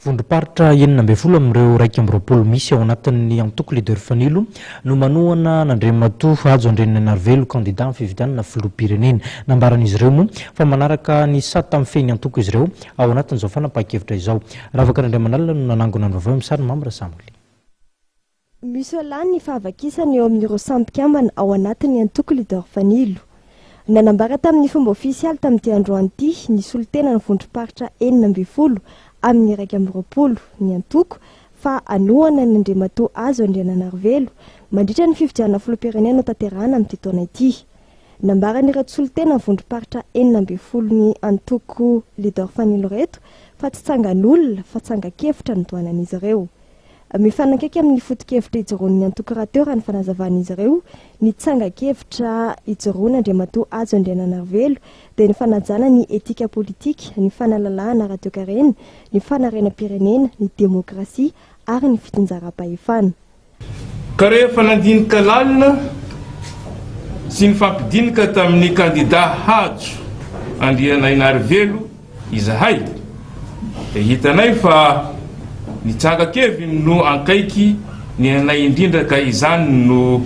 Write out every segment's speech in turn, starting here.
Vondrom-paritra enina ambin'ny folo amin'ireo raika amby roapolo misy ao anatin'ny antoko leader fanilo no manohana n'Andriamatoa Hajo Andriananarivelo candidat amin'ny fifidianana filoham-pirenena. Nambaran'izy ireo moa fa manaraka ny sady tamin'ny fehiny antoko izy ireo ao anatin'izao fanapahan-kevitra izao. Ravaka Andriamanalina no nanangona ny vaovao amin'ny Mamra Samuel. Misy lany ny fahavakisany eo amin'ireo sampikambana ao anatin'ny antoko leader fanilo. Nanambara tamin'ny fomba ofisialy tamin'ity androany ity ny solitena ny vondrom-paritra enina ambin'ny folo amin'ny raika amby roapolo ny antoko fa anohana ny Andriamatoa Hajo Andriananarivelo mandritra ny fifidianana filoham-pirenena tanterahana amin'ity taona ity. Nambarany ireto solitena ny vondrom-paritra enina ambin'ny folo ny antoko leader fanilo reto fa tsy tsangan'olona fa tsangan-kevitra ny toanan'izy ireo. Mifanakaiky amin'ny foto-kevitra ijoroan'ny antoko-rateur ny fanazavan'izy ireo ny tsangan-kevitra ijoroana Andriamatoa Hajo Andriananarivelo dia ny fanajana ny etika politika, ny fanalalahana radio-karena, ny fanarenam-pirenena, ny demokrasia ary ny fitonjaram-pahefana. Ka rehefa nandinika lalina sy ny fampidinika tamin'ny candidat Hajo Andriananarivelo izahay dia hitanay fa ny tsangan-keviny no ankaiky ny anay indrindra ka izany no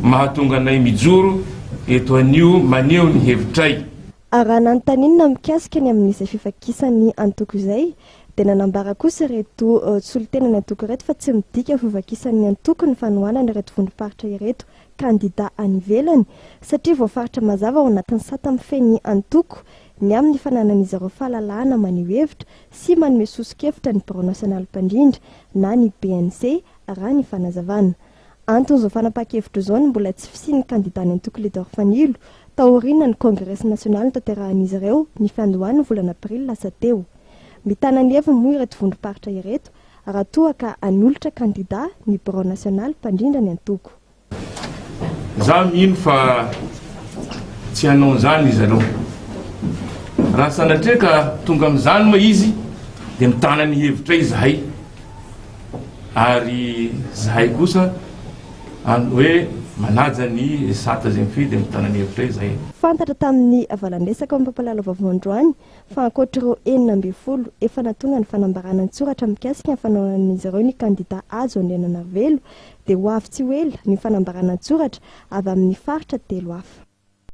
mahatonga anay mijoro eto anio maneho ny hevitray. Raha nanontaniana mikasika ny amin'izay fifakisan'ny antoko izay dia nanambara kosa ireto solitena ny antoko ireto fa tsy midika fifakisan'ny antoko ny fanohanana ireto vondrom-paritra ireto candidat any ivelany satria voafaritra mazava ao anatin'ny sata amin'ny fehiny antoko ny amin'ny fananan'izy ireo fahalalahana maneho hevitra sy manome soso-kevitra ny Bureau National Mpandrindra na ny BNC raha ny fanazavana. Anton'izao fanapahan-kevitra izao ny mbola tsy fisian'ny candidat ny antoko leader fanilo taoriana ny Congrès national tanterahan'izy ireo ny fiandohany volana aprily lasa teo. Mitana ny heviny moa ireto vondrom-paritra ireto raha toa ka hanolotra candidat ny Bureau National Mpandrindra ny antoko. Zaho mino fa tsy hanao an'izany izy aloha. Raha sanatria ka tonga amin'izany moa izy dia mitana ny hevitra izahay ary zahay kosa hoe manaja ny sata zay mifidy mitana ny hevitra izahay. Fantatra tamin'ny avalandresaka amin'ny mpampalala vaovao androany fa ankoatr'ireo enina ambin'ny folo efa natonga ny fanambarana ny soratra mikasika ny fanaonan'izy ireo ny candidat Hajo Andriananarivelo dia ho avy tsy ho ela ny fanambarana ny soratra avy amin'ny faritra telo hafa.